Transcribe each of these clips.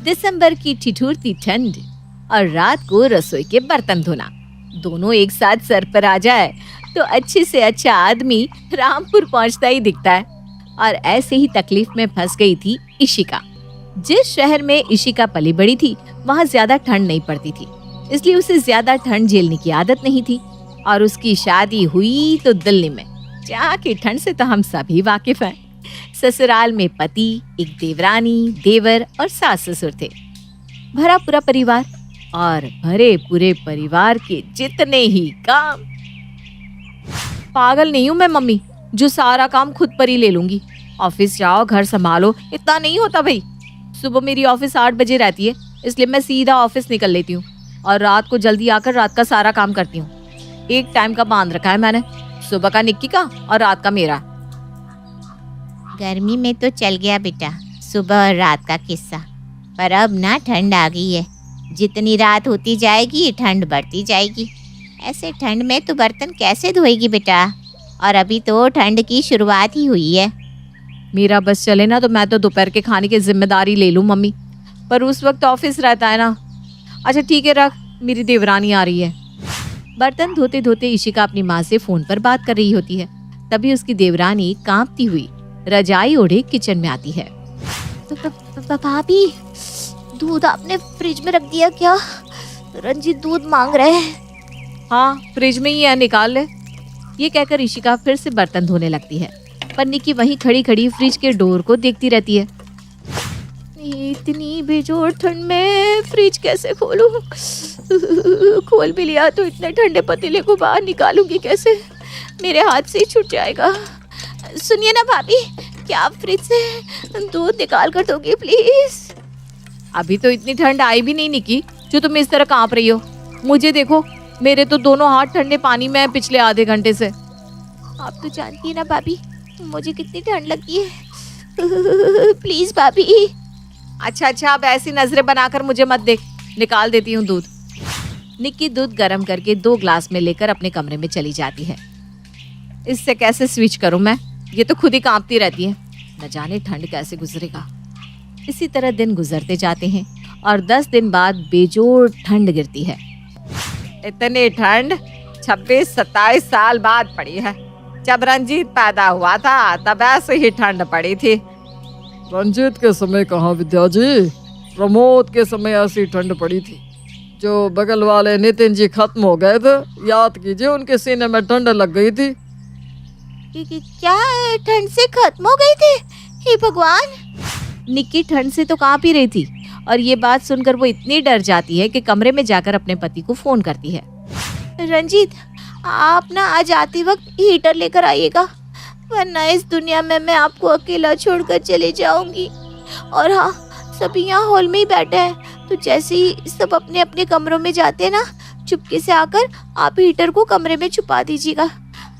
दिसंबर की ठिठुरती ठंड और रात को रसोई के बर्तन धोना दोनों एक साथ सर पर आ जाए तो अच्छे से अच्छा आदमी रामपुर पहुंचता ही दिखता है। और ऐसे ही तकलीफ में फंस गई थी इशिका। जिस शहर में इशिका पली बड़ी थी वहाँ ज्यादा ठंड नहीं पड़ती थी, इसलिए उसे ज्यादा ठंड झेलने की आदत नहीं थी। और उसकी शादी हुई तो दिल्ली में, जहाँ की ठंड से तो हम सभी वाकिफ हैं। ससुराल में पति, एक देवरानी, देवर और सास ससुर थे। भरा पूरा परिवार और भरे पूरे परिवार के जितने ही काम। पागल नहीं हूँ मैं मम्मी, जो सारा काम खुद पर ही ले लूंगी। ऑफिस जाओ, घर संभालो, इतना नहीं होता भाई। सुबह मेरी ऑफिस 8 बजे रहती है, इसलिए मैं सीधा ऑफिस निकल लेती हूँ और रात को जल्दी आकर रात का सारा काम करती हूँ। एक टाइम का बांध रखा है मैंने, सुबह का निक्की का और रात का मेरा। गर्मी में तो चल गया बेटा सुबह और रात का किस्सा, पर अब ना ठंड आ गई है। जितनी रात होती जाएगी ठंड बढ़ती जाएगी। ऐसे ठंड में तो बर्तन कैसे धोएगी बेटा? और अभी तो ठंड की शुरुआत ही हुई है। मेरा बस चले ना तो मैं तो दोपहर के खाने की जिम्मेदारी ले लूं मम्मी, पर उस वक्त ऑफिस रहता है ना। अच्छा ठीक है रख, मेरी देवरानी आ रही है। बर्तन धोते धोते इशिका अपनी माँ से फोन पर बात कर रही होती है। तभी उसकी देवरानी कांपती हुई रजाई ओढ़े किचन में आती है। भाभी, दूध आपने फ्रिज में रख दिया क्या? रंजीत दूध मांग रहे हैं। हाँ फ्रिज में ही है, निकाल ले। ये कहकर इशिका फिर से बर्तन धोने लगती है, पर निक्की वहीं खड़ी खड़ी फ्रिज के डोर को देखती रहती है। इतनी बेजोड़ ठंड में फ्रिज कैसे खोलूं? खोल भी लिया तो इतने ठंडे पतीले को बाहर निकालूंगी कैसे? मेरे हाथ से ही छूट जाएगा। सुनिए ना भाभी, क्या आप फ्रिज से दूध निकाल कर दोगे प्लीज? अभी तो इतनी ठंड आई भी नहीं निक्की, जो तुम इस तरह कांप रही हो। मुझे देखो, मेरे तो दोनों हाथ ठंडे पानी में है पिछले आधे घंटे से। आप तो जानती है ना भाभी, मुझे कितनी ठंड लगती है। प्लीज भाभी। अच्छा, अब ऐसी नजरें बनाकर मुझे मत देख, निकाल देती हूँ दूध। निक्की दूध गर्म करके 2 ग्लास में लेकर अपने कमरे में चली जाती है। इससे कैसे स्विच करूं मैं? ये तो खुद ही कांपती रहती है, न जाने ठंड कैसे गुजरेगा। इसी तरह दिन गुजरते जाते हैं और 10 दिन बाद बेजोड़ ठंड गिरती है। इतनी ठंड 26-27 साल बाद पड़ी है। जब रंजीत पैदा हुआ था तब ऐसे ही ठंड पड़ी थी। रंजीत के समय कहाँ विद्या जी, प्रमोद के समय ऐसी ठंड पड़ी थी। जो बगल वाले नितिन जी खत्म हो गए थे, याद कीजिए, उनके सीने में ठंड लग गई थी। क्या ठंड से खत्म हो गई थी? हे भगवान! निक्की ठंड से तो कांप ही रही थी और ये बात सुनकर वो इतनी डर जाती है कि कमरे में जाकर अपने पति को फोन करती है। रंजीत, आप ना आज आते वक्त हीटर लेकर आइएगा, वरना इस दुनिया में मैं आपको अकेला छोड़कर चले जाऊंगी। और हाँ, सभी यहाँ हॉल में ही बैठे हैं, तो जैसे ही सब अपने अपने कमरों में जाते हैं ना, चुपके से आकर आप हीटर को कमरे में छुपा दीजिएगा।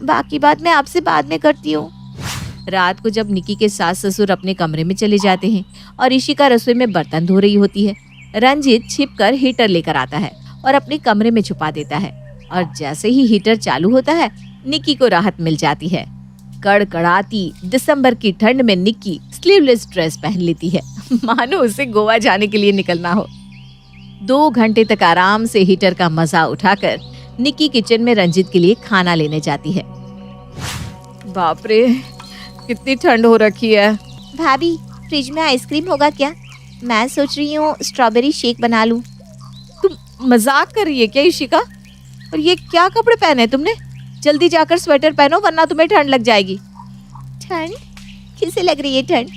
बाकी बात मैं आपसे बाद में करती हूँ। रात को जब निक्की के सास ससुर अपने कमरे में चले जाते हैं और इशिका रसोई में बर्तन धो रही होती है, रंजीत छिपकर हीटर लेकर आता है और अपने कमरे में छुपा देता है। और जैसे ही हीटर चालू होता है, निक्की को राहत मिल जाती है। कड़कड़ाती दिसंबर की ठंड में निक्की स्लीवलेस ड्रेस पहन लेती है, मानो उसे गोवा जाने के लिए निकलना हो। 2 घंटे तक आराम से हीटर का मजा उठाकर निक्की किचन में रंजीत के लिए खाना लेने जाती है। बाप रे, कितनी ठंड हो रखी है। भाभी, फ्रिज में आइसक्रीम होगा क्या? मैं सोच रही हूँ स्ट्रॉबेरी शेक बना लूँ। तुम मजाक कर रही है क्या इशिका? और ये क्या कपड़े पहने तुमने? जल्दी जाकर स्वेटर पहनो, वरना तुम्हें ठंड लग जाएगी। ठंड? किसे लग रही है ठंड?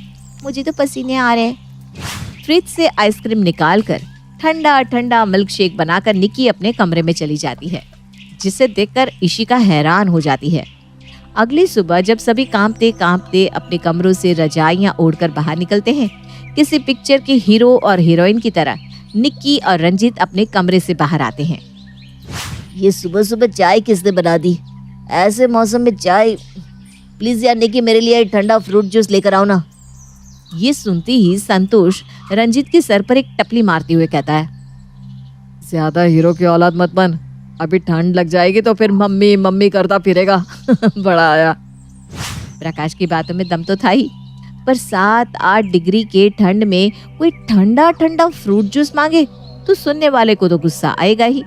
मुझे तो पसीने आ रहे हैं। फ्रिज से आइसक्रीम निकालकर ठंडा ठंडा मिल्क शेक बनाकर निक्की अपने कमरे में चली जाती है, जिसे देखकर इशिका हैरान हो जाती है। अगली सुबह जब सभी कांपते कांपते अपने कमरों से रजाइयां ओढ़कर बाहर निकलते हैं, किसी पिक्चर के हीरो और हीरोइन की तरह निक्की और रंजीत अपने कमरे से बाहर आते हैं। ये सुबह सुबह चाय किसने बना दी? ऐसे मौसम में चाय? प्लीज यार निक्की, मेरे लिए ठंडा फ्रूट जूस लेकर आओ ना। ये सुनते ही संतोष रंजीत के सर पर एक टपली मारते हुए कहता है, ज्यादा हीरो की औलाद मत बन, अभी ठंड लग जाएगी तो फिर मम्मी मम्मी करता फिरेगा। बड़ा आया। प्रकाश की बातों में दम तो था ही। पर 7-8 डिग्री के ठंड में कोई ठंडा ठंडा फ्रूट जूस मांगे तो सुनने वाले को तो गुस्सा आएगा ही।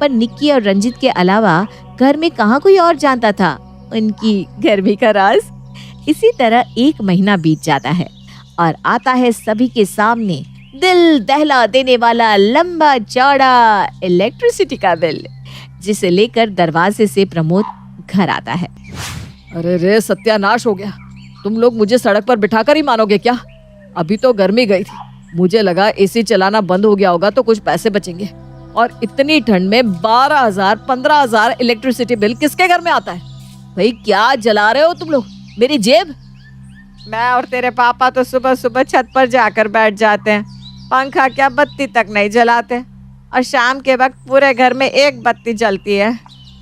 पर निक्की और रंजित के अलावा घर में कहाँ कोई और जानता था उनकी गर्मी का राज। इसी तरह 1 महीना बीत जाता है और आता है सभी के सामने दिल दहला देने वाला लंबा चौड़ा इलेक्ट्रिसिटी का बिल, जिसे लेकर दरवाजे से प्रमोद घर आता है। अरे रे सत्यानाश हो गया, तुम लोग मुझे सड़क पर बिठाकर ही मानोगे क्या? अभी तो गर्मी गई थी, मुझे लगा एसी चलाना बंद हो गया होगा तो कुछ पैसे बचेंगे, और इतनी ठंड में 12,000-15,000 इलेक्ट्रिसिटी बिल किसके घर में आता है? भाई क्या जला रहे हो तुम लोग मेरी जेब? मैं और तेरे पापा तो सुबह सुबह छत पर जाकर बैठ जाते हैं, पंखा क्या बत्ती तक नहीं जलाते, और शाम के वक्त पूरे घर में 1 बत्ती जलती है,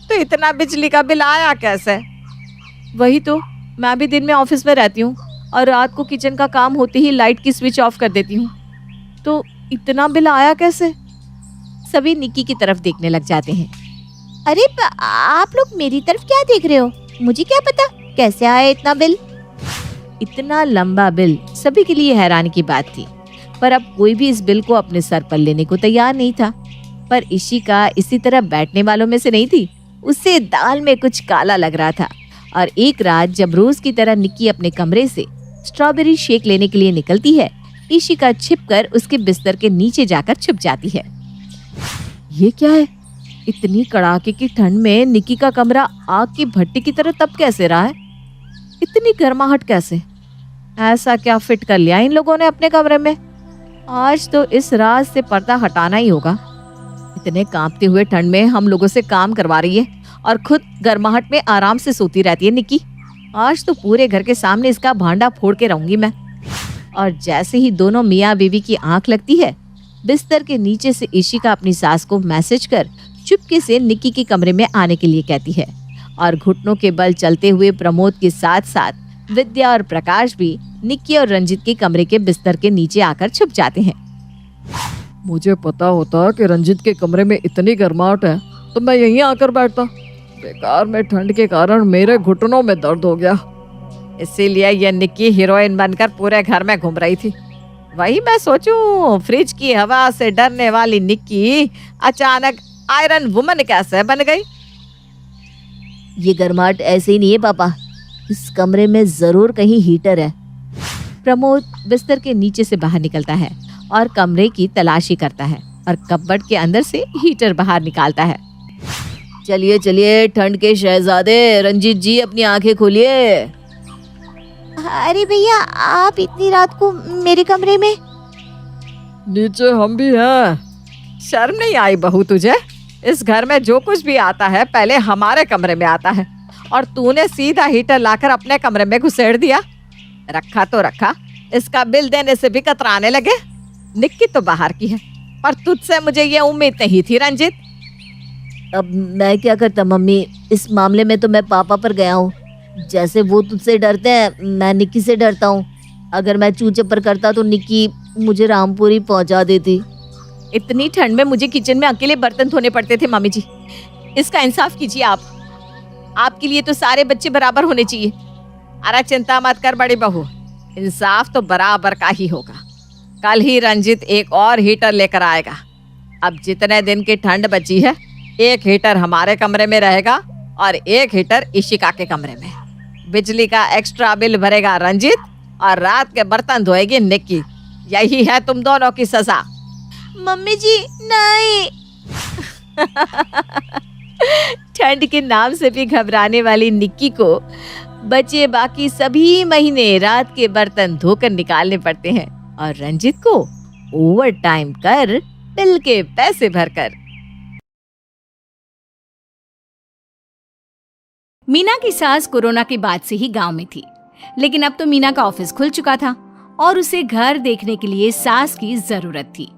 तो इतना बिजली का बिल आया कैसे? वही तो, मैं भी दिन में ऑफिस में रहती हूँ और रात को किचन का काम होते ही लाइट की स्विच ऑफ कर देती हूँ, तो इतना बिल आया कैसे? सभी निक्की की तरफ देखने लग जाते हैं। अरे आप लोग मेरी तरफ क्या देख रहे हो? मुझे क्या पता कैसे आया इतना बिल। इतना लंबा बिल सभी के लिए हैरानी की बात थी, पर अब कोई भी इस बिल को अपने सर पर लेने को तैयार नहीं था। पर इशिका इसी तरह बैठने वालों में से नहीं थी, उससे दाल में कुछ काला लग रहा था। और एक रात जब रोज की तरह निक्की अपने कमरे से स्ट्रॉबेरी शेक लेने के लिए निकलती है, इशिका छिपकर उसके बिस्तर के नीचे जाकर छुप जाती है। ये क्या है? इतनी कड़ाके की ठंड में निक्की का कमरा आग की भट्टी की तरह तप कैसे रहा है? इतनी गर्माहट कैसे? ऐसा क्या फिट कर लिया इन लोगों ने अपने कमरे में? आज तो इस राज से पर्दा हटाना ही होगा। इतने कांपते हुए ठंड में हम लोगों से काम करवा रही है और खुद गर्माहट में आराम से सोती रहती है निक्की। आज तो पूरे घर के सामने इसका भांडा फोड़ के रहूंगी मैं। और जैसे ही दोनों मियाँ बीवी की आंख लगती है, बिस्तर के नीचे से इशिका अपनी सास को मैसेज कर चुपके से निक्की के कमरे में आने के लिए कहती है। और घुटनों के बल चलते हुए प्रमोद के साथ साथ विद्या और प्रकाश भी निक्की और रंजित के कमरे के बिस्तर के नीचे आकर छुप जाते हैं। मुझे पता होता कि रंजित के कमरे में इतनी गर्माहट है तो मैं यहीं आकर बैठता। बेकार में ठंड के कारण मेरे घुटनों में दर्द हो गया। इसीलिए ये निक्की हीरोइन बनकर पूरे घर में घूम रही थी। वही मैं सोचूं, फ्रिज की हवा से डरने वाली निक्की अचानक आयरन वुमन कैसे बन गई? ये गर्माहट ऐसे ही नहीं है पापा, इस कमरे में जरूर कहीं हीटर है। प्रमोद बिस्तर के नीचे से बाहर निकलता है और कमरे की तलाशी करता है और कपबोर्ड के अंदर से हीटर बाहर निकालता है। चलिए चलिए ठंड के शहजादे रंजीत जी, अपनी आंखें खोलिए। अरे भैया, आप इतनी रात को मेरे कमरे में? नीचे हम भी हैं। शर्म नहीं आई बहू तुझे? इस घर में जो कुछ भी आता है पहले हमारे कमरे में आता है, और तूने सीधा हीटर लाकर अपने कमरे में घुसेड़ दिया। रखा तो रखा, इसका बिल देने से भी कतराने लगे। निक्की तो बाहर की है, पर तुझसे मुझे ये उम्मीद नहीं थी रंजित। अब मैं क्या करता मम्मी, इस मामले में तो मैं पापा पर गया हूँ। जैसे वो तुझसे डरते हैं, मैं निक्की से डरता हूँ। अगर मैं चूचे पर करता तो निक्की मुझे रामपुरी पहुँचा देती। इतनी ठंड में मुझे किचन में अकेले बर्तन धोने पड़ते थे मम्मी जी। इसका इंसाफ कीजिए आप। आपके लिए तो सारे बच्चे बराबर होने चाहिए। अरे चिंता मत कर बड़ी बहू, इंसाफ तो बराबर का ही होगा। कल ही रंजित एक और हीटर लेकर आएगा। अब जितने दिन की ठंड बची है, 1 हीटर हमारे कमरे में रहेगा और 1 हीटर इशिका के कमरे में। बिजली का एक्स्ट्रा बिल भरेगा रंजित और रात के बर्तन धोएगी निक्की। यही है तुम दोनों की सजा। मम्मी जी नहीं। ठंड के नाम से भी घबराने वाली निक्की को बचे बाकी सभी महीने रात के बर्तन धोकर निकालने पड़ते हैं और रंजित को ओवर टाइम कर बिल के पैसे भरकर। मीना की सास कोरोना के बाद से ही गांव में थी, लेकिन अब तो मीना का ऑफिस खुल चुका था और उसे घर देखने के लिए सास की जरूरत थी।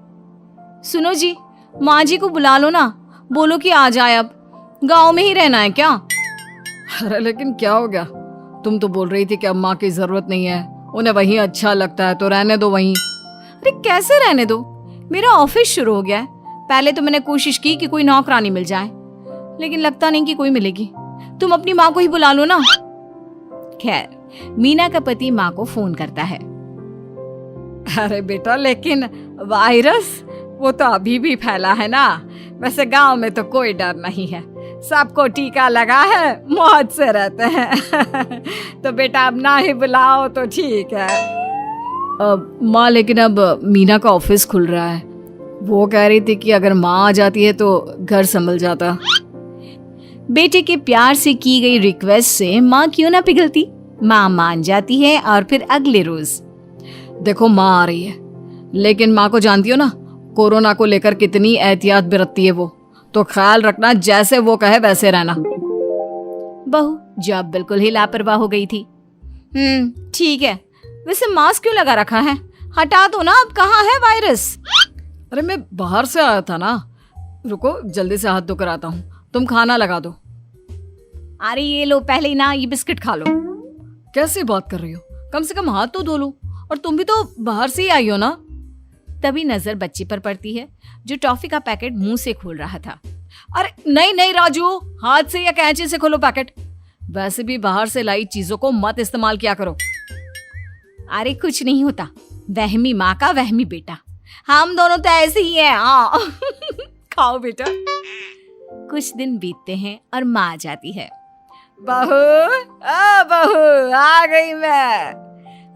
सुनो जी, माँ जी को बुला लो ना, बोलो कि आ जाए। अब गांव में ही रहना है क्या? अरे लेकिन क्या हो गया? तुम तो बोल रही थी कि अब माँ की जरूरत नहीं है, उन्हें वहीं अच्छा लगता है, तो रहने दो वहीं। अरे कैसे रहने दो? मेरा ऑफिस शुरू हो गया है। पहले तो मैंने कोशिश की कि कोई नौकरानी मिल जाए, लेकिन लगता नहीं कि कोई मिलेगी। तुम अपनी माँ को ही बुला लो ना। खैर, मीना का पति माँ को फोन करता है। अरे बेटा, लेकिन वायरस वो तो अभी भी फैला है ना। वैसे गांव में तो कोई डर नहीं है, सबको टीका लगा है, मौज से रहते हैं। तो बेटा अब ना ही बुलाओ तो ठीक है। माँ, लेकिन अब मीना का ऑफिस खुल रहा है। वो कह रही थी कि अगर माँ आ जाती है तो घर संभल जाता। बेटे के प्यार से की गई रिक्वेस्ट से माँ क्यों ना पिघलती। माँ मान जाती है और फिर अगले रोज, देखो माँ आ रही है, लेकिन माँ को जानती हो ना, कोरोना को लेकर कितनी एहतियात बरतती है वो। तो ख्याल रखना, जैसे वो कहे वैसे रहना। बहू जो अब बिल्कुल ही लापरवाह हो गई थी। ठीक है, वैसे मास्क क्यों लगा रखा है? हटा दो ना, अब कहाँ है वायरस? अरे मैं बाहर से आया था ना। रुको, जल्दी से हाथ धोकर आता हूँ, तुम खाना लगा दो। अरे ये लो, पहले ही ना ये बिस्किट खा लो। कैसी बात कर रही हो? कम से कम हाथ तो धो लो। और तुम भी तो बाहर से ही आई हो ना। तभी नजर बच्चे पर पड़ती है जो टॉफी का पैकेट मुंह से खोल रहा था। अरे नहीं नहीं राजू, हाथ से या कैंची से खोलो पैकेट। वैसे भी बाहर से लाई चीजों को मत इस्तेमाल किया करो। अरे कुछ नहीं होता, वहमी माँ का वहमी बेटा। हम दोनों तो ऐसे ही हैं। हाँ। खाओ बेटा। कुछ दिन बीतते हैं और माँ आ जाती है। बहू, बहू आ गई मैं।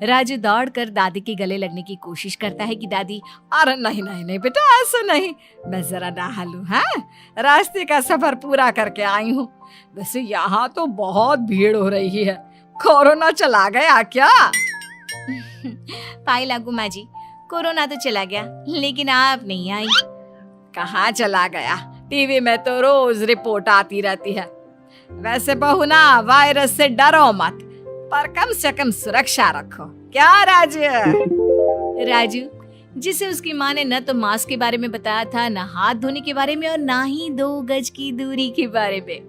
राजू दौड़कर दादी के गले लगने की कोशिश करता है कि दादी। अरे नहीं नहीं नहीं बेटा, ऐसा नहीं, मैं जरा नहा लूं। हाँ, रास्ते का सफर पूरा करके आई हूँ। वैसे यहाँ तो बहुत भीड़ हो रही है। कोरोना चला गया क्या? पाई लागू माँ जी, कोरोना तो चला गया, लेकिन आप नहीं आई। कहाँ चला गया? टीवी में तो रोज रिपोर्ट आती रहती है। वैसे बहू ना, वायरस से डरो मत, पर कम से कम सुरक्षा रखो। क्या राजू? राजू जिसे उसकी माँ ने न तो मास्क के बारे में बताया था, न हाथ धोने के बारे में, और ना ही 2 गज की दूरी के बारे में,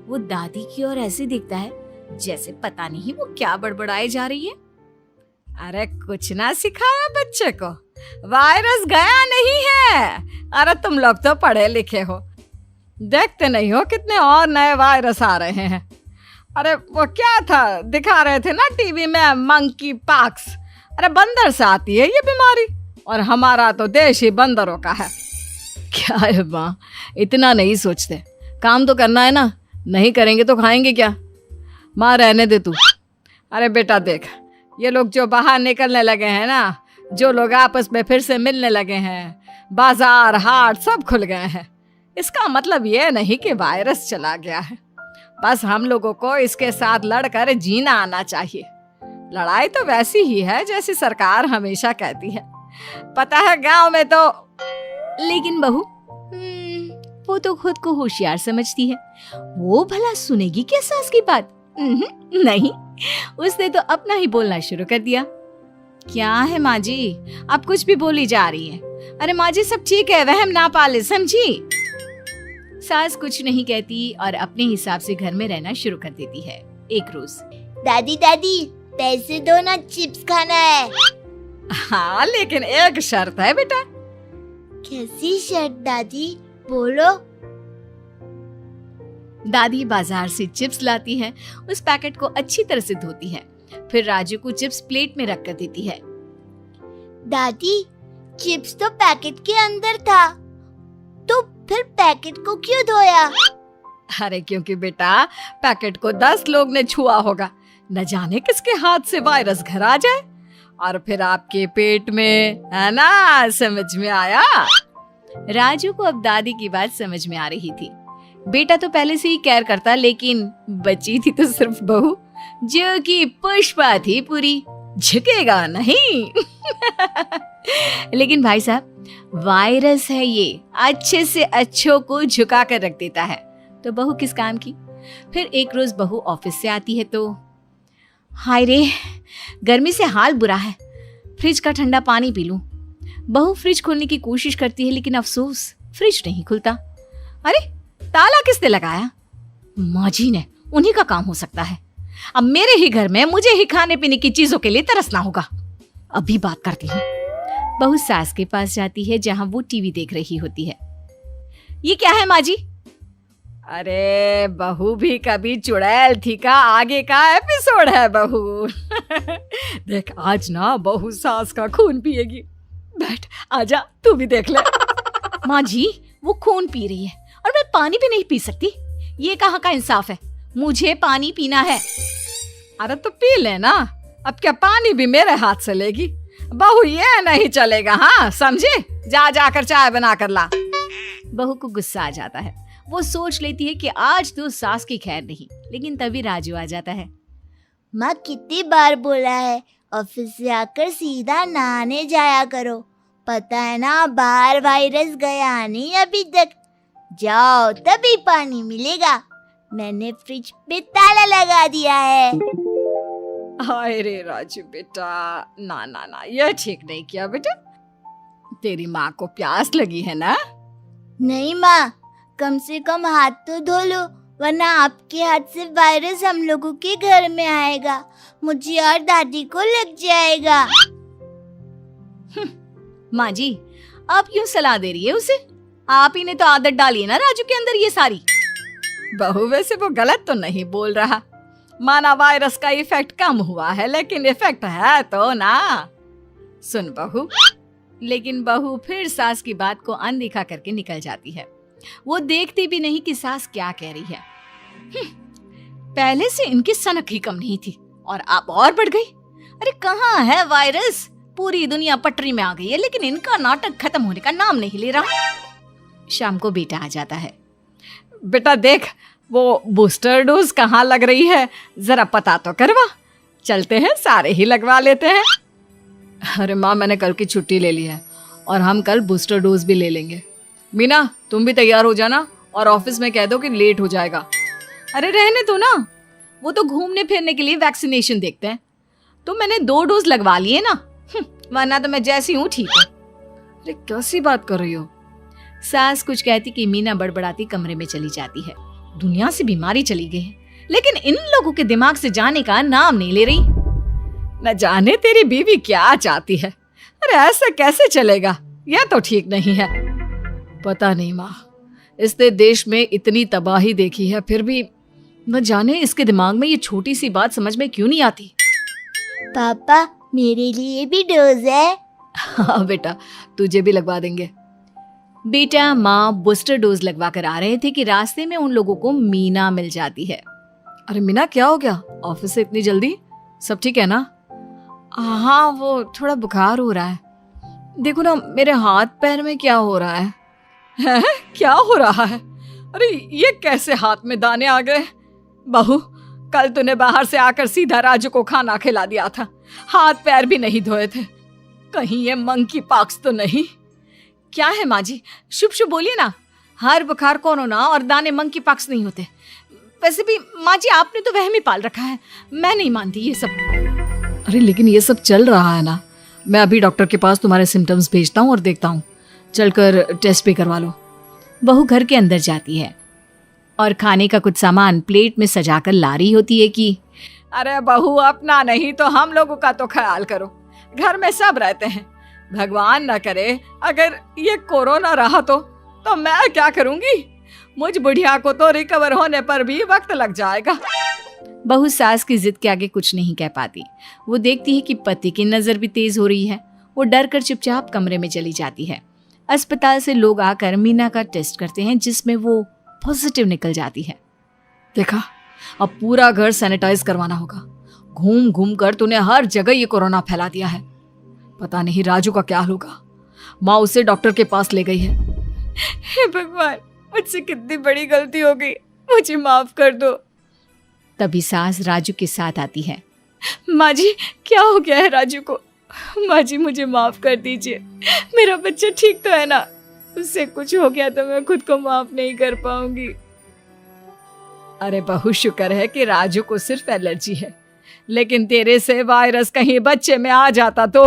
वो दादी की ओर ऐसे देखता है जैसे पता नहीं वो क्या बड़बड़ाए जा रही है। अरे कुछ ना सिखाया बच्चे को, वायरस गया नहीं है। अरे तुम लोग तो पढ़े लिखे हो, देखते नहीं हो कितने और नए वायरस आ रहे हैं। अरे वो क्या था, दिखा रहे थे ना टीवी में, मंकी पॉक्स। अरे बंदर से आती है ये बीमारी, और हमारा तो देश ही बंदरों का है। क्या है माँ, इतना नहीं सोचते, काम तो करना है ना। नहीं करेंगे तो खाएंगे क्या? माँ रहने दे तू। अरे बेटा देख, ये लोग जो बाहर निकलने लगे हैं ना, जो लोग आपस में फिर से मिलने लगे हैं, बाजार हाट सब खुल गए हैं, इसका मतलब ये नहीं कि वायरस चला गया है। बस हम लोगों को इसके साथ लड़कर जीना आना चाहिए। लड़ाई तो वैसी ही है जैसी सरकार हमेशा कहती है। पता है गांव में तो। लेकिन बहू, वो तो खुद को होशियार समझती है, वो भला सुनेगी क्या सास की बात? नहीं, उसने तो अपना ही बोलना शुरू कर दिया। क्या है माँ जी, आप कुछ भी बोली जा रही है। अरे माँ जी सब ठीक है, वहम ना पाले, समझी? सास कुछ नहीं कहती और अपने हिसाब से घर में रहना शुरू कर देती है। एक रोज, दादी दादी पैसे दो ना, चिप्स खाना है। हाँ, लेकिन एक शर्त है बेटा। कैसी शर्त दादी, बोलो। दादी बाजार से चिप्स लाती है, उस पैकेट को अच्छी तरह से धोती है, फिर राजू को चिप्स प्लेट में रख कर देती है। दादी चिप्स तो पैकेट के अंदर था, तो फिर पैकेट को क्यों धोया? अरे क्योंकि बेटा पैकेट को 10 लोग ने छुआ होगा, न जाने किसके हाथ से वायरस घर आ जाए और फिर आपके पेट में, है ना? समझ में आया? राजू को अब दादी की बात समझ में आ रही थी। बेटा तो पहले से ही केयर करता, लेकिन बची थी तो सिर्फ बहू, जो कि पुष्पा थी पूरी, झुकेगा नहीं। लेकिन भाई साहब, वायरस है ये, अच्छे से अच्छों को झुका कर रख देता है, तो बहू किस काम की? फिर एक रोज बहू ऑफिस से आती है तो हाय रे, गर्मी से हाल बुरा है, फ्रिज का ठंडा पानी पी लूं। बहू फ्रिज खोलने की कोशिश करती है, लेकिन अफसोस फ्रिज नहीं खुलता। अरे ताला किसने लगाया? माँ जी ने, उन्हीं का काम हो सकता है। अब मेरे ही घर में मुझे ही खाने पीने की चीजों के लिए तरसना होगा। अभी बात करती हूँ। बहू सास के पास जाती है, जहां वो टीवी देख रही होती है। ये क्या है माँ जी? अरे बहू भी कभी चुड़ैल थी का आगे का एपिसोड है बहू। देख आज ना बहू सास का खून पिएगी। बैठ आजा तू भी देख ले। माँ जी वो खून पी रही है और मैं पानी भी नहीं पी सकती, ये कहाँ का इंसाफ है? मुझे पानी पीना है। अरे तो पी लेना, अब क्या पानी भी मेरे हाथ से लेगी? बहू ये नहीं चलेगा, हाँ समझे? जा जाकर चाय बना कर ला। बहू को गुस्सा आ जाता है। वो सोच लेती है कि आज तो सास की खैर नहीं, लेकिन तभी राजू आ जाता है। माँ कितनी बार बोला है ऑफिस से आकर सीधा नहाने जाया करो, पता है ना बाहर वायरस गया नहीं अभी तक। जाओ तभी पानी मिलेगा, मैंने फ्रिज पे ताला लगा दिया है। हाय रे राजू बेटा, ना ना ना ये ठीक नहीं किया बेटा। तेरी माँ को प्यास लगी है ना? नहीं माँ, कम से कम हाथ तो धो लो, वरना आपके हाथ से वायरस हम लोगों के घर में आएगा, मुझे और दादी को लग जाएगा। माँ जी आप क्यों सलाह दे रही है उसे? आप ही ने तो आदत डाली है ना राजू के अंदर ये सारी। बहू वैसे वो गलत तो नहीं बोल रहा, माना वायरस का इफेक्ट कम हुआ है, लेकिन इफेक्ट है तो ना। सुन बहू। लेकिन बहू फिर सास की बात को अनदेखा करके निकल जाती है। वो देखती भी नहीं कि सास क्या कह रही है। पहले से इनकी सनक ही कम नहीं थी और अब और बढ़ गई। अरे कहाँ है वायरस? पूरी दुनिया पटरी में आ गई है, लेकिन इनका नाटक खत्म होने का नाम नहीं ले रहा। शाम को बेटा आ जाता है। बेटा देख वो बूस्टर डोज कहाँ लग रही है, जरा पता तो करवा। चलते हैं सारे ही लगवा लेते हैं। अरे माँ मैंने कल की छुट्टी ले ली है और हम कल बूस्टर डोज भी ले लेंगे। मीना तुम भी तैयार हो जाना और ऑफिस में कह दो कि लेट हो जाएगा। अरे रहने दो ना, वो तो घूमने फिरने के लिए वैक्सीनेशन देखते हैं। तो मैंने 2 डोज लगवा लिए ना, वरना तो मैं जैसी हूँ ठीक हूँ। अरे कैसी बात कर रही हो? सास कुछ कहती कि मीना बड़बड़ाती कमरे में चली जाती है। दुनिया से बीमारी चली गई है, लेकिन इन लोगों के दिमाग से जाने का नाम नहीं ले रही। न जाने तेरी बीवी क्या चाहती है। अरे ऐसा कैसे चलेगा, यह तो ठीक नहीं है। पता नहीं माँ, इसने देश में इतनी तबाही देखी है, फिर भी न जाने इसके दिमाग में ये छोटी सी बात समझ में क्यों नहीं आती। पापा मेरे लिए भी डोज है? हाँ बेटा तुझे भी लगवा देंगे। बेटा माँ बूस्टर डोज लगवा कर आ रहे थे कि रास्ते में उन लोगों को मीना मिल जाती है। अरे मीना क्या हो गया, ऑफिस से इतनी जल्दी? सब ठीक है ना? हाँ वो थोड़ा बुखार हो रहा है। देखो ना मेरे हाथ पैर में क्या हो रहा है। हैं? क्या हो रहा है? अरे ये कैसे हाथ में दाने आ गए? बहू कल तूने बाहर से आकर सीधा राजू को खाना खिला दिया था, हाथ पैर भी नहीं धोए थे। कहीं ये मंकी पॉक्स तो नहीं? क्या है माँ जी, शुभ शुभ बोलिए ना। हर बुखार कौन होना और दाने मंकी पॉक्स नहीं होते। वैसे भी माँ जी आपने तो वहम ही पाल रखा है, मैं नहीं मानती ये सब। अरे लेकिन ये सब चल रहा है ना। मैं अभी डॉक्टर के पास तुम्हारे सिम्टम्स भेजता हूँ और देखता हूँ, चलकर टेस्ट भी करवा लो। बहू घर के अंदर जाती है और खाने का कुछ सामान प्लेट में सजाकर ला रही होती है कि अरे बहू अपना नहीं तो हम लोगों का तो ख्याल करो, घर में सब रहते हैं। भगवान न करे अगर ये कोरोना रहा तो मैं क्या करूंगी? मुझ बुढ़िया को तो रिकवर होने पर भी वक्त लग जाएगा। बहू सास की जिद के आगे कुछ नहीं कह पाती। वो देखती है कि पति की नजर भी तेज हो रही है। वो डर कर चुपचाप कमरे में चली जाती है। अस्पताल से लोग आकर मीना का टेस्ट करते हैं, जिसमें वो पॉजिटिव निकल जाती है। देखा, अब पूरा घर सैनिटाइज करवाना होगा। घूम घूम कर तूने हर जगह ये कोरोना फैला दिया है। पता नहीं राजू का क्या होगा। माँ उसे डॉक्टर के पास ले गई है। हे भगवान, मुझसे कितनी बड़ी गलती हो गई, मुझे माफ कर दो। तभी सास राजू के साथ आती है। माँ जी क्या हो गया है राजू को? माँ जी मुझे माफ कर दीजिए, मेरा बच्चा ठीक तो है ना? उससे कुछ हो गया तो मैं खुद को माफ नहीं कर पाऊंगी। अरे बहुत शुक्र है कि राजू को सिर्फ एलर्जी है, लेकिन तेरे से वायरस कहीं बच्चे में आ जाता तो।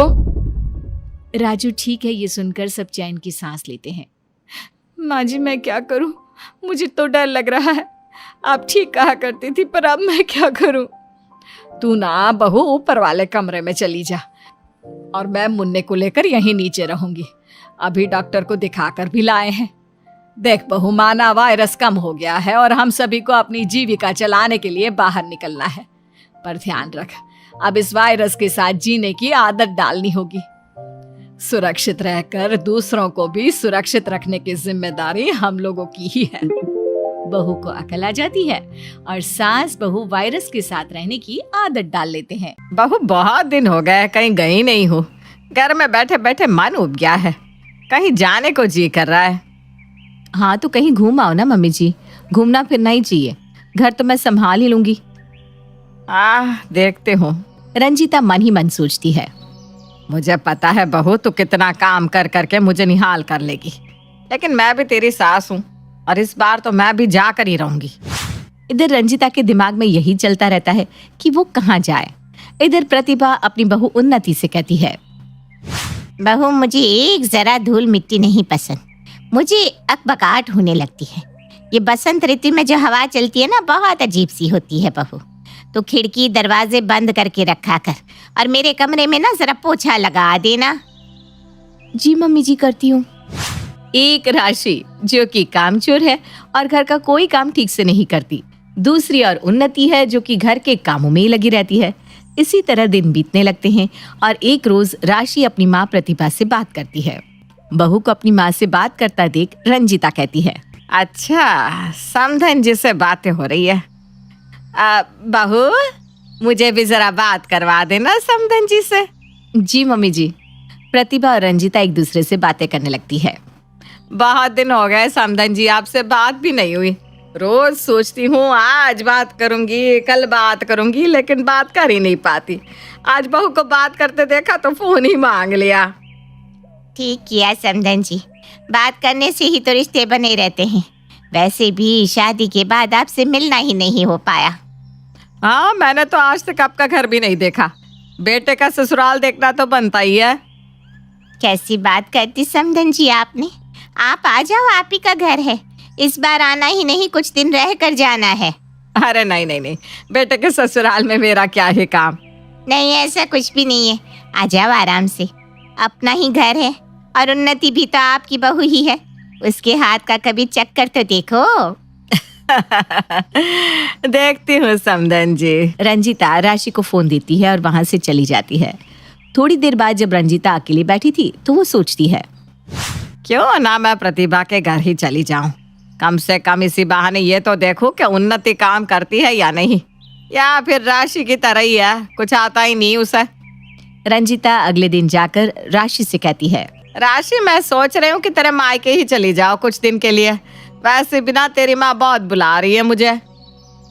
राजू ठीक है ये सुनकर सब चैन की सांस लेते हैं। माँ जी मैं क्या करूं, मुझे तो डर लग रहा है। आप ठीक कहा करती थी, पर अब मैं क्या करूं? तू ना बहू ऊपर वाले कमरे में चली जा और मैं मुन्ने को लेकर यहीं नीचे रहूंगी। अभी डॉक्टर को दिखाकर भी लाए हैं। देख बहू, माना वायरस कम हो गया है और हम सभी को अपनी जीविका चलाने के लिए बाहर निकलना है, पर ध्यान रख, अब इस वायरस के साथ जीने की आदत डालनी होगी। सुरक्षित रहकर दूसरों को भी सुरक्षित रखने की जिम्मेदारी हम लोगों की ही है। बहू को अकल आ जाती है और सास बहू वायरस के साथ रहने की आदत डाल लेते हैं। बहू, बहुत दिन हो गए कहीं गई नहीं हो। घर में बैठे बैठे मन उब गया है, कहीं जाने को जी कर रहा है। हाँ तो कहीं घूम आओ ना मम्मी जी, घूमना फिरना ही चाहिए, घर तो मैं संभाल ही लूंगी। देखते हो। रंजीता मन ही मन सोचती है। मुझे पता है बहू, तू कितना काम कर करके मुझे निहाल कर लेगी, लेकिन मैं भी तेरी सास हूँ और इस बार तो मैं भी जाकर ही रहूंगी। इधर रंजीता के दिमाग में यही चलता रहता है कि वो कहाँ जाए। इधर प्रतिभा अपनी बहू उन्नति से कहती है, बहू मुझे एक जरा धूल मिट्टी नहीं पसंद, मुझे अकबकाहट होने लगती है। ये बसंत ऋतु में जो हवा चलती है ना, बहुत अजीब सी होती है बहू। तो खिड़की दरवाजे बंद करके रखा कर और मेरे कमरे में ना जरा पोछा लगा देना। जी मम्मी जी करती हूँ। एक राशि जो कि कामचोर है और घर का कोई काम ठीक से नहीं करती, दूसरी और उन्नति है जो कि घर के कामों में ही लगी रहती है। इसी तरह दिन बीतने लगते हैं और एक रोज राशि अपनी माँ प्रतिभा से बात करती है। बहू को अपनी माँ से बात करता देख रंजीता कहती है, अच्छा, समधन जी से बातें हो रही है। बहू, मुझे भी जरा बात करवा देना समधन जी से। जी मम्मी जी। प्रतिभा और रंजीता एक दूसरे से बातें करने लगती है। बहुत दिन हो गए समधन जी, आपसे बात भी नहीं हुई। रोज सोचती हूँ आज बात करूंगी, कल बात करूंगी, लेकिन बात कर ही नहीं पाती। आज बहू को बात करते देखा तो फोन ही मांग लिया। ठीक किया समधन जी, बात करने से ही तो रिश्ते बने रहते हैं। वैसे भी शादी के बाद आपसे मिलना ही नहीं हो पाया। हाँ, मैंने तो आज तक आपका घर भी नहीं देखा। बेटे का ससुराल देखना तो बनता ही है। कैसी बात करती समधन जी आपने। आप आ जाओ, आप ही का घर है। इस बार आना ही नहीं, कुछ दिन रह कर जाना है। अरे नहीं नहीं नहीं, बेटे के ससुराल में मेरा क्या है काम। नहीं, ऐसा कुछ भी नहीं है। आ जाओ आराम से, अपना ही घर है। और उन्नति भी तो आपकी बहू ही है, उसके हाथ का कभी चक्कर तो देखो। देखती हूँ समधन जी। रंजीता राशि को फोन देती है और वहां से चली जाती है। थोड़ी देर बाद जब रंजीता अकेली बैठी थी तो वो सोचती है, क्यों ना मैं प्रतिभा के घर ही चली जाऊं। कम से कम इसी बहाने ये तो देखो कि उन्नति काम करती है या नहीं, या फिर राशि की तरह ही है, कुछ आता ही नहीं उसे। रंजीता अगले दिन जाकर राशि से कहती है, राशि, मैं सोच रही हूँ कि तेरे मायके ही चली जाओ कुछ दिन के लिए। वैसे बिना तेरी माँ बहुत बुला रही है मुझे।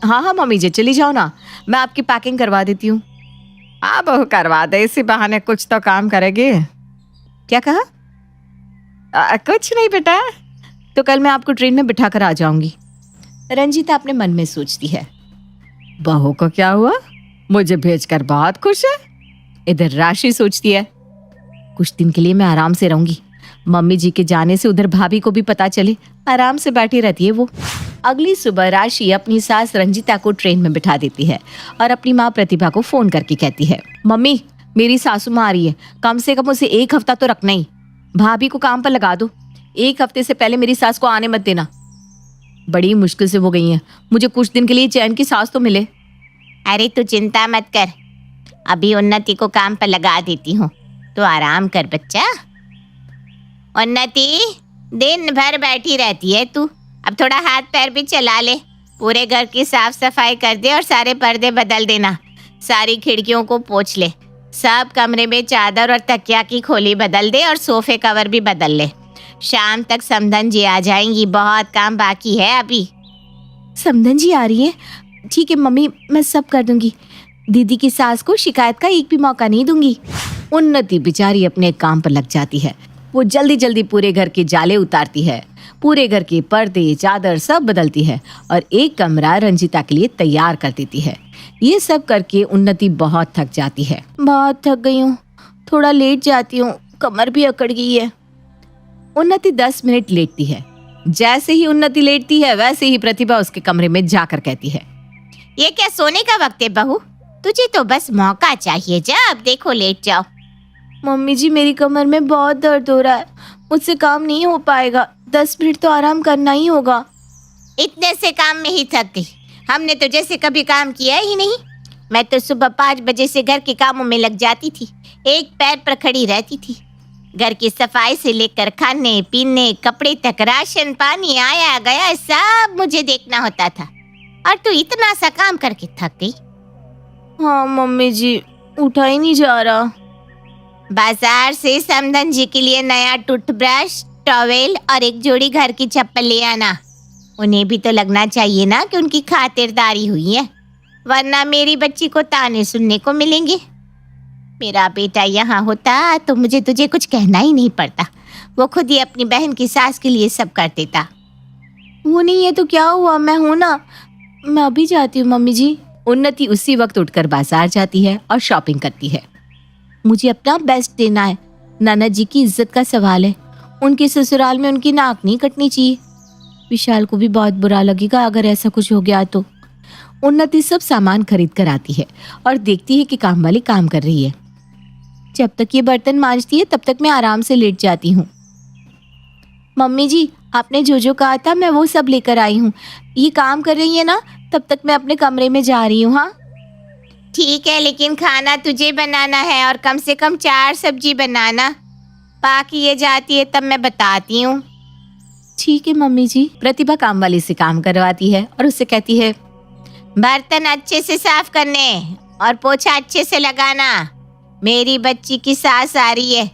हाँ हाँ मम्मी जी, चली जाओ ना, मैं आपकी पैकिंग करवा देती हूँ। हाँ बहू, करवा दे, इसी बहाने कुछ तो काम करेगी। क्या कहा? कुछ नहीं बेटा। तो कल मैं आपको ट्रेन में बिठा कर आ जाऊंगी। रंजीता अपने मन में सोचती है, बहू को क्या हुआ, मुझे भेजकर बहुत खुश है। इधर राशि सोचती है, कुछ दिन के लिए मैं आराम से रहूंगी, मम्मी जी के जाने से उधर भाभी को भी पता चले। आराम से बैठी रहती है वो। अगली सुबह राशि अपनी सास रंजीता को ट्रेन में बिठा देती है और अपनी माँ प्रतिभा को फोन करके कहती है, मम्मी मेरी सासू माँ आ रही है, कम से कम उसे 1 हफ्ता तो रखना ही। भाभी को काम पर लगा दो, 1 हफ्ते से पहले मेरी सास को आने मत देना। बड़ी मुश्किल से वो गई है, मुझे कुछ दिन के लिए चैन की सांस तो मिले। अरे तू चिंता मत कर, अभी उन्नति को काम पर लगा देती हूँ, तो आराम कर बच्चा। उन्नति, दिन भर बैठी रहती है तू, अब थोड़ा हाथ पैर भी चला ले। पूरे घर की साफ सफाई कर दे और सारे पर्दे बदल देना, सारी खिड़कियों को पोंछ ले, सब कमरे में चादर और तकिया की खोली बदल दे और सोफे कवर भी बदल ले। शाम तक समधन जी आ जाएंगी, बहुत काम बाकी है अभी। समधन जी आ रही है? ठीक है मम्मी, मैं सब कर दूंगी। दीदी की सास को शिकायत का एक भी मौका नहीं दूंगी। उन्नति बेचारी अपने काम पर लग जाती है। वो जल्दी जल्दी पूरे घर के जाले उतारती है, पूरे घर के पर्दे चादर सब बदलती है और एक कमरा रंजीता के लिए तैयार कर देती है। ये सब करके उन्नति बहुत थक जाती है। बहुत थक गई हूँ, थोड़ा लेट जाती हूँ, कमर भी अकड़ गई है। उन्नति 10 मिनट लेटती है। जैसे ही उन्नति लेटती है वैसे ही प्रतिभा उसके कमरे में जाकर कहती है, ये क्या सोने का वक्त है बहू? तुझे तो बस मौका चाहिए, जा अब देखो लेट जाओ। मम्मी जी मेरी कमर में बहुत दर्द हो रहा है, मुझसे काम नहीं हो पाएगा, 10 मिनट तो आराम करना ही होगा। इतने से काम में ही थक गई। हमने तो जैसे कभी काम किया ही नहीं। मैं तो सुबह 5 बजे से घर के कामों में लग जाती थी, एक पैर पर खड़ी रहती थी। घर की सफाई से लेकर खाने पीने कपड़े तक, राशन पानी आया गया सब मुझे देखना होता था। और तू इतना सा काम करके थक गई। हाँ मम्मी जी, उठा ही नहीं जा रहा। बाजार से समधन जी के लिए नया टूथब्रश, टॉवेल और एक जोड़ी घर की चप्पल ले आना। उन्हें भी तो लगना चाहिए ना कि उनकी खातिरदारी हुई है, वरना मेरी बच्ची को ताने सुनने को मिलेंगे। मेरा बेटा यहाँ होता तो मुझे तुझे कुछ कहना ही नहीं पड़ता। वो खुद ही अपनी बहन की सास के लिए सब कर देता। वो नहीं है तो क्या हुआ, मैं हूं ना। मैं अभी जाती हूँ मम्मी जी। उन्नति उसी वक्त उठकर बाजार जाती है और शॉपिंग करती है। मुझे अपना बेस्ट देना है। नाना जी की इज्जत का सवाल है। उनके ससुराल में उनकी नाक नहीं कटनी चाहिए। विशाल को भी बहुत बुरा लगेगा अगर ऐसा कुछ हो गया तो। उन्नति सब सामान खरीद कर आती है और देखती है कि काम वाली काम कर रही है। जब तक ये बर्तन मांजती है तब तक मैं आराम से लेट जाती हूँ। मम्मी जी, आपने जो जो कहा था मैं वो सब लेकर आई हूँ। ये काम कर रही है ना, तब तक मैं अपने कमरे में जा रही हूँ। हाँ ठीक है, लेकिन खाना तुझे बनाना है और कम से कम 4 सब्जी बनाना। बाकी ये जाती है तब मैं बताती हूँ। ठीक है मम्मी जी। प्रतिभा काम वाली से काम करवाती है और उससे कहती है, बर्तन अच्छे से साफ करने और पोछा अच्छे से लगाना। मेरी बच्ची की सास आ रही है,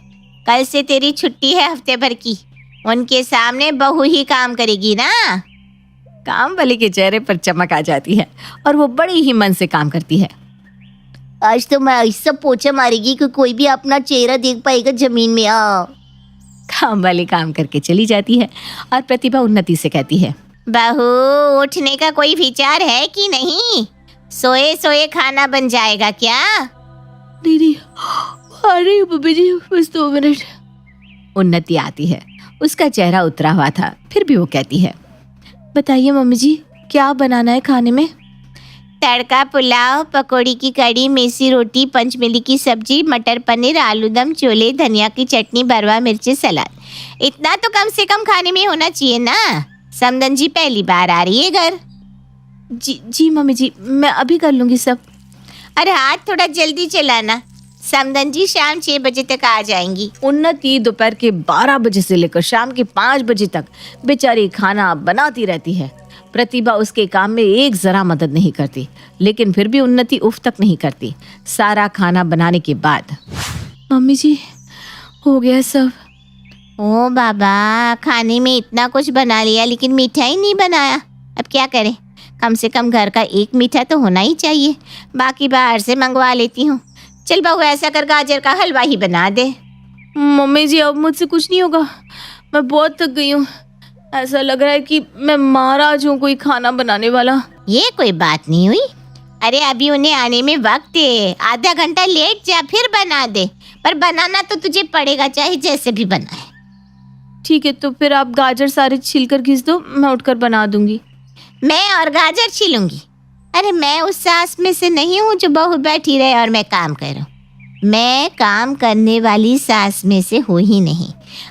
कल से तेरी छुट्टी है हफ्ते भर की। उनके सामने बहू ही काम करेगी ना। काम वाली के चेहरे पर चमक आ जाती है और वो बड़ी ही मन से काम करती है। आज तो मैं ऐसा पोछा मारेगी कि कोई भी अपना चेहरा देख पाएगा जमीन में। काम वाली काम करके चली जाती है और प्रतिभा उन्नति से कहती है, बहू उठने का कोई विचार है कि नहीं? सोए सोए खाना बन जाएगा क्या? दीदी आ रही हूँ मम्मी जी, बस 2 मिनट। उन्नति आती है। उसका चेहरा उतरा हुआ था, फिर भी वो कहती है, बताइए मम्मी जी, क्या बनाना है खाने में? तड़का पुलाव, पकौड़ी की कड़ी, मेसी रोटी, पंचमेली की सब्जी, मटर पनीर, आलू दम, छोले, धनिया की चटनी, भरवा मिर्ची, सलाद। इतना तो कम से कम खाने में होना चाहिए ना। समधन जी पहली बार आ रही है घर। जी मम्मी जी, मैं अभी कर लूँगी सब। अरे हाथ थोड़ा जल्दी चलाना। समधन जी शाम 6 बजे तक आ जाएंगी। उन्नति दोपहर के 12 बजे से लेकर शाम के 5 बजे तक बेचारी खाना बनाती रहती है। प्रतिभा उसके काम में एक जरा मदद नहीं करती, लेकिन फिर भी उन्नति उफ तक नहीं करती। सारा खाना बनाने के बाद, मम्मी जी हो गया सब। ओ बाबा, खाने में इतना कुछ बना लिया लेकिन मीठा ही नहीं बनाया। अब क्या करें? कम से कम घर का एक मीठा तो होना ही चाहिए। बाकी बाहर से मंगवा लेती हूँ। चल बहू, ऐसा कर गाजर का हलवा ही बना दे। मम्मी जी अब मुझसे कुछ नहीं होगा। मैं बहुत थक गई हूँ। ऐसा लग रहा है कि मैं महाराज हूँ कोई खाना बनाने वाला। ये कोई बात नहीं हुई। अरे अभी उन्हें आने में वक्त है। आधा घंटा लेट जा फिर बना दे, पर बनाना तो तुझे पड़ेगा चाहे जैसे भी बनाए। ठीक है, तो फिर आप गाजर सारे छीलकर घिस दो, मैं उठकर बना दूंगी। मैं और गाजर छीलूंगी? अरे मैं उस सास में से नहीं हूँ जो बहू बैठी रहे और मैं काम करूँ। मैं काम करने वाली सास में से हूँ ही नहीं।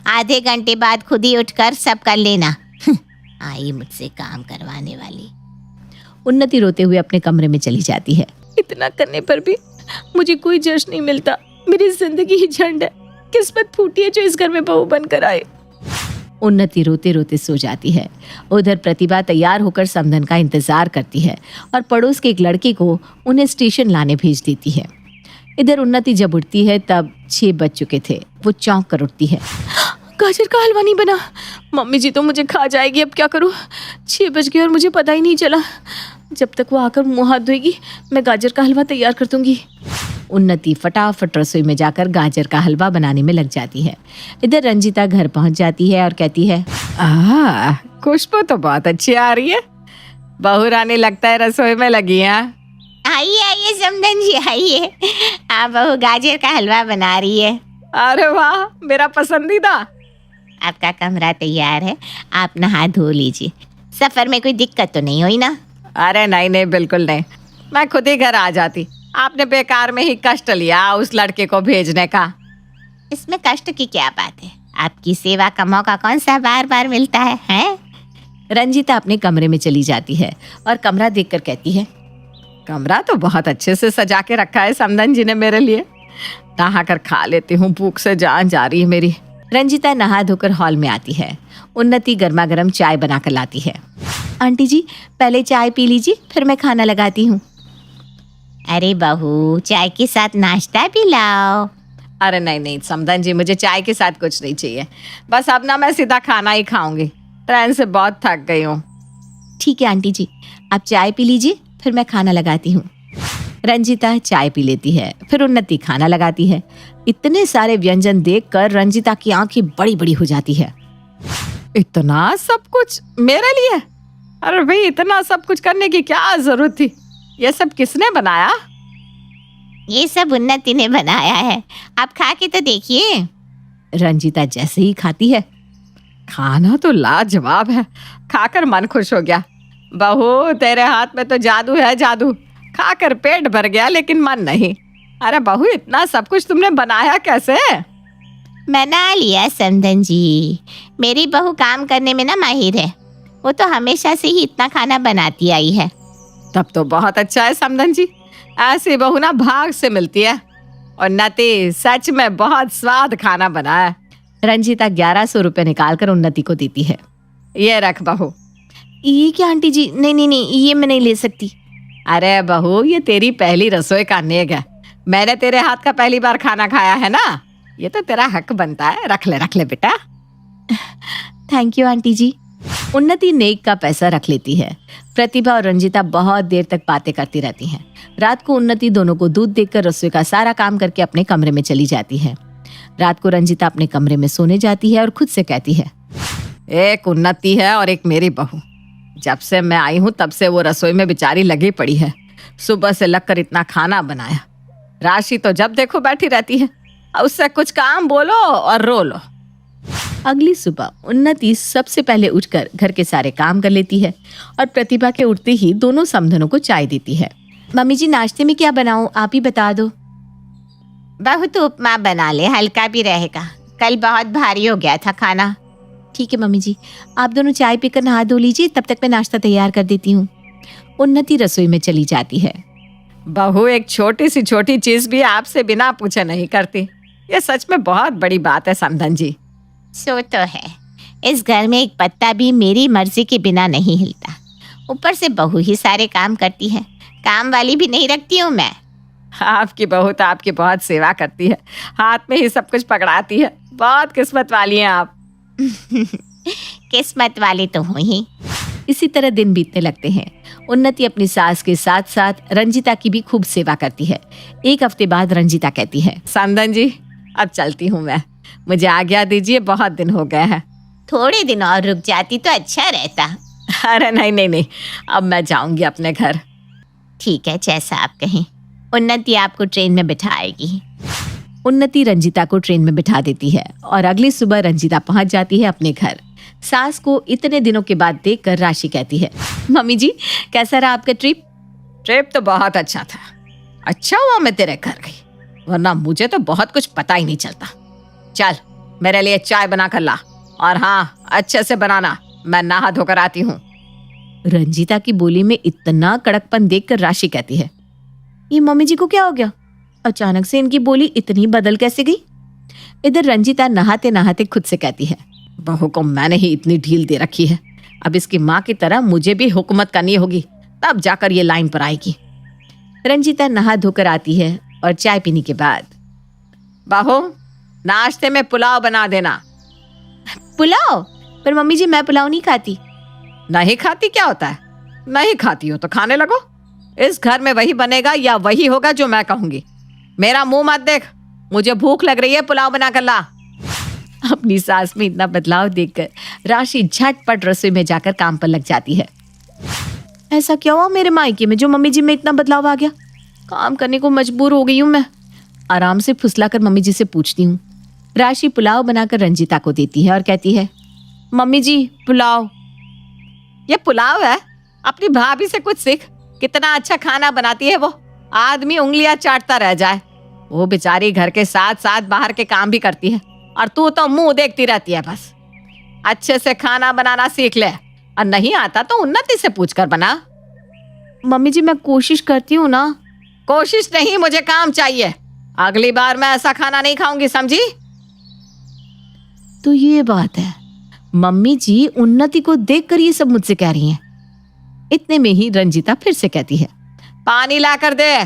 आधे घंटे बाद खुद ही उठकर सब कर लेना। आई मुझसे काम करवाने वाली। उन्नति रोते हुए अपने कमरे में चली जाती है। इतना करने पर भी मुझे कोई जश्न नहीं मिलता। मेरी जिंदगी ही झंड है। किस्मत फूटी है जो इस घर में बहू बनकर आए। उन्नति रोते रोते सो जाती है। उधर प्रतिभा तैयार होकर समधन का इंतजार करती है और पड़ोस के एक लड़के को उन्हें स्टेशन लाने भेज देती है। इधर उन्नति जब उठती है तब 6 बज चुके थे। वो चौंक कर उठती है। गाजर का हलवा नहीं बना। मम्मी जी तो मुझे खा जाएगी। अब क्या करूँ? 6 बज गए और मुझे पता ही नहीं चला। जब तक वो आकर मुँह हाथ धोएगी मैं गाजर का हलवा तैयार कर दूंगी। उन्नति फटाफट रसोई में जाकर गाजर का हलवा बनाने में लग जाती है। इधर रंजीता घर पहुंच जाती है और कहती है, खुशबू तो बहुत अच्छी आ रही है। बहू रानी लगता है रसोई में लगी है। आइए आइए समधन जी, आइए। आप बहू गाजर का हलवा बना रही है। अरे वाह, मेरा पसंदीदा। आपका कमरा तैयार है, आप नहा धो लीजिए। सफर में कोई दिक्कत तो नहीं हुई ना? अरे नहीं नहीं, बिल्कुल नहीं। मैं खुद ही घर आ जाती। आपने बेकार में ही कष्ट लिया उस लड़के को भेजने का। इसमें कष्ट की क्या बात है? आपकी सेवा का मौका कौन सा बार बार मिलता है, हैं? रंजीता अपने कमरे में चली जाती है और कमरा देखकर कहती है, कमरा तो बहुत अच्छे से सजा के रखा है समदन जी ने मेरे लिए। नहा कर खा लेती हूँ, भूख से जान जा रही है मेरी। रंजीता नहा धोकर हॉल में आती है। उन्नति गर्मा गर्म चाय बनाकर लाती है। आंटी जी पहले चाय पी लीजिए, फिर मैं खाना लगाती हूँ। अरे बहू, चाय के साथ नाश्ता भी लाओ। अरे नहीं नहीं समदन जी, मुझे चाय के साथ कुछ नहीं चाहिए। बस अब ना मैं सीधा खाना ही खाऊंगी, ट्रेन से बहुत थक गई हूँ। ठीक है आंटी जी, आप चाय पी लीजिए, फिर मैं खाना लगाती हूँ। रंजीता चाय पी लेती है, फिर उन्नति खाना लगाती है। इतने सारे व्यंजन देखकर रंजीता की आंखें बड़ी बड़ी हो जाती है। इतना सब कुछ मेरे लिए? अरे भाई, इतना सब कुछ करने की क्या जरूरत थी? ये सब किसने बनाया? ये सब उन्नति ने बनाया है, आप खा के तो देखिए। रंजीता जैसे ही खाती है, खाना तो लाजवाब है, खाकर मन खुश हो गया। बहू, तेरे हाथ में तो जादू है, जादू। खाकर पेट भर गया लेकिन मन नहीं। अरे बहू, इतना सब कुछ तुमने बनाया कैसे? बना लिया समदन जी, मेरी बहू काम करने में ना माहिर है। वो तो हमेशा से ही इतना खाना बनाती आई है। तब तो बहुत अच्छा है समदन जी, ऐसी बहू ना भाग से मिलती है। और उन्नति सच में बहुत स्वाद खाना बनाया। रंजीता 1100 रुपये निकाल कर उन्नति को देती है। ये रख बहू। ये क्या आंटी जी? नहीं नहीं नहीं, ये मैं नहीं ले सकती। अरे बहू, ये तेरी पहली रसोई का नेग है। मैंने तेरे हाथ का पहली बार खाना खाया है ना, ये तो तेरा हक बनता है। रख ले बेटा। थैंक यू आंटी जी। उन्नति नेक का पैसा रख लेती है। प्रतिभा और रंजीता बहुत देर तक बातें करती रहती हैं। रात को उन्नति दोनों को दूध देकर रसोई का सारा काम करके अपने कमरे में चली जाती है। रात को रंजीता अपने कमरे में सोने जाती है और खुद से कहती है, एक उन्नति है और एक मेरी बहू। जब से मैं आई हूं तब से वो रसोई में बेचारी लगी पड़ी है। सुबह से लगकर इतना खाना बनाया। राशि तो जब देखो बैठी रहती है, उससे कुछ काम बोलो और रो लो। अगली सुबह उन्नति सबसे पहले उठकर घर के सारे काम कर लेती है और प्रतिभा के उठते ही दोनों समधनों को चाय देती है। मम्मी जी नाश्ते में क्या बनाऊं, आप ही बता दो। बहू तो उपमा बना ले, हल्का भी रहेगा। कल बहुत भारी हो गया था खाना। ठीक है मम्मी जी, आप दोनों चाय पीकर नहा धो लीजिए, तब तक मैं नाश्ता तैयार कर देती हूँ। उन्नति रसोई में चली जाती है। बहू एक छोटी सी छोटी चीज भी आपसे बिना पूछे नहीं करती। ये सच में बहुत बड़ी बात है समधन जी। सो तो है, इस घर में एक पत्ता भी मेरी मर्जी के बिना नहीं हिलता। ऊपर से बहू ही सारे काम करती है, काम वाली भी नहीं रखती हूँ मैं। आपकी बहू तो आपकी बहुत सेवा करती है, हाथ में ही सब कुछ पकड़ाती है। बहुत किस्मत वाली हैं आप। किस्मत वाली तो हूँ ही। इसी तरह दिन बीतने लगते हैं। उन्नति अपनी सास के साथ साथ रंजीता की भी खूब सेवा करती है। एक हफ्ते बाद रंजीता कहती है, समधन जी अब चलती हूँ मैं, मुझे आज्ञा दीजिए, बहुत दिन हो गए हैं। थोड़े दिन और रुक जाती तो अच्छा रहता। अरे नहीं, अब मैं जाऊंगी अपने घर। ठीक है, जैसा आप कहें। उन्नति आपको ट्रेन में बिठाएगी। उन्नति रंजीता को ट्रेन में बिठा देती है और अगली सुबह रंजीता पहुंच जाती है अपने घर। सास को इतने दिनों के बाद देखकर राशि कहती है, मम्मी जी कैसा रहा आपका ट्रिप? ट्रिप तो बहुत अच्छा था। अच्छा हुआ मैं तेरे घर गई, वरना मुझे तो बहुत कुछ पता ही नहीं चलता। चल मेरे लिए चाय बना कर ला, और हाँ अच्छे से बनाना, मैं नहा धोकर आती हूँ। रंजीता की बोली में इतना कड़कपन देखकर राशि कहती है, ये मम्मी जी को क्या हो गया? अचानक से इनकी बोली इतनी बदल कैसे गई? इधर रंजीता नहाते नहाते खुद से कहती है, बहू को मैंने ही इतनी ढील दे रखी है, अब इसकी माँ की तरह मुझे भी हुकूमत करनी होगी, तब जाकर ये लाइन पर आएगी। रंजीता नहा धोकर आती है और चाय पीने के बाद, बहू नाश्ते में पुलाव बना देना। पुलाव? पर मम्मी जी मैं पुलाव नहीं खाती। नहीं खाती क्या होता है? नहीं खाती हो तो खाने लगो। इस घर में वही बनेगा या वही होगा जो मैं कहूंगी। मेरा मुंह मत देख, मुझे भूख लग रही है, पुलाव बना कर ला। अपनी सास में इतना बदलाव देखकर राशि झटपट रसोई में जाकर काम पर लग जाती है। ऐसा क्या हुआ मेरे मायके में जो मम्मी जी में इतना बदलाव आ गया? काम करने को मजबूर हो गई हूँ मैं। आराम से फुसलाकर मम्मी जी से पूछती हूँ। राशि पुलाव बनाकर रंजीता को देती है और कहती है, मम्मी जी पुलाव। ये पुलाव है? अपनी भाभी से कुछ सीख, कितना अच्छा खाना बनाती है वो, आदमी उंगलियां चाटता रह जाए। वो बेचारी घर के साथ साथ बाहर के काम भी करती है, और तू तो मुंह देखती रहती है बस। अच्छे से खाना बनाना सीख ले, और नहीं आता तो उन्नति से पूछ कर बना। मम्मी जी मैं कोशिश करती हूँ ना। कोशिश नहीं, मुझे काम चाहिए। अगली बार मैं ऐसा खाना नहीं खाऊंगी, समझी? तो ये बात है, मम्मी जी उन्नति को देखकर ये सब मुझसे कह रही हैं। इतने में ही रंजीता फिर से कहती है, पानी ला कर दे।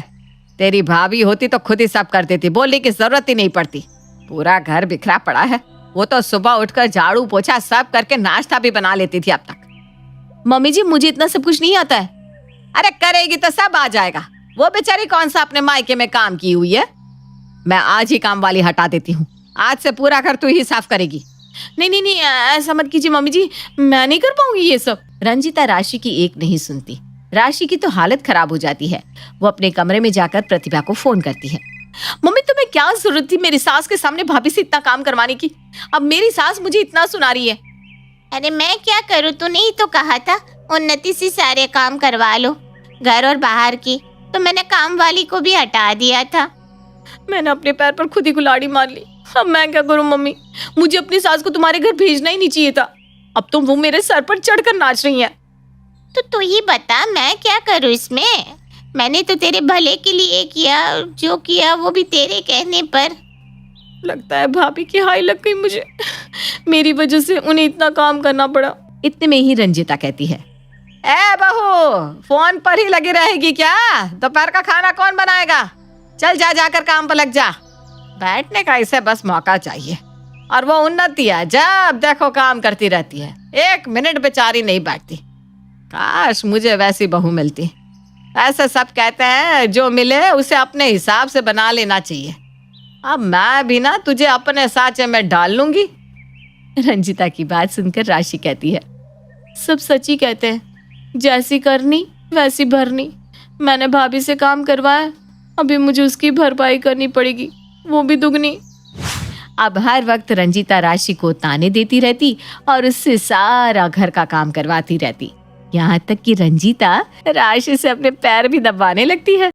तेरी भाभी होती तो खुद ही सब कर देती, बोलने की जरूरत ही नहीं पड़ती। पूरा घर बिखरा पड़ा है, वो तो सुबह उठकर झाड़ू पोछा सब करके नाश्ता भी बना लेती थी अब तक। मम्मी जी मुझे इतना सब कुछ नहीं आता है। अरे करेगी तो सब आ जाएगा। वो बेचारी कौन सा अपने मायके में काम की हुई है। मैं आज ही काम वाली हटा देती हूँ, आज से पूरा घर तू ही साफ करेगी। नहीं, ऐसा मत कीजिए मम्मी जी, मैं नहीं कर पाऊंगी ये सब। रंजीता राशि की एक नहीं सुनती। राशि की तो हालत खराब हो जाती है। वो अपने कमरे में जाकर प्रतिभा को फोन करती है। मम्मी तुम्हें क्या जरूरत थी मेरी सास के सामने भाभी से इतना काम करवाने की? अब मेरी सास मुझे इतना सुना रही है। अरे मैं क्या करूँ, तूने ही तो कहा था उन्नति से सारे काम करवा लो, घर और बाहर की। तो मैंने काम वाली को भी हटा दिया था। मैंने अपने पैर पर खुद ही कुल्हाड़ी मार ली। अब मैं क्या करूँ मम्मी? मुझे अपनी सास को तुम्हारे घर भेजना ही नहीं चाहिए था। अब तो वो मेरे सर पर चढ़कर नाच रही है। तो तू ही बता मैं क्या करूँ इसमें? मैंने तो तेरे भले के लिए किया, जो किया वो भी तेरे कहने पर। लगता है भाभी की हाई लग गई मुझे। मेरी वजह से उन्हें इतना काम करना पड़ा। इतने में ही रंजीता कहती है, ए बहू, फोन पर ही लगी रहेगी क्या? दोपहर का खाना कौन बनाएगा? चल जाकर काम पर लग जा। बैठने का इसे बस मौका चाहिए। और वो उन्नति है, जब देखो काम करती रहती है, एक मिनट बेचारी नहीं बैठती। काश मुझे वैसी बहू मिलती। ऐसे सब कहते हैं जो मिले उसे अपने हिसाब से बना लेना चाहिए। अब मैं भी ना तुझे अपने साँचे में डाल लूंगी। रंजीता की बात सुनकर राशि कहती है, सब सच ही कहते हैं, जैसी करनी वैसी भरनी। मैंने भाभी से काम करवाया, अभी मुझे उसकी भरपाई करनी पड़ेगी, वो भी दुगनी। अब हर वक्त रंजीता राशि को ताने देती रहती और उससे सारा घर का काम करवाती रहती। यहाँ तक कि रंजीता राशि से अपने पैर भी दबाने लगती है।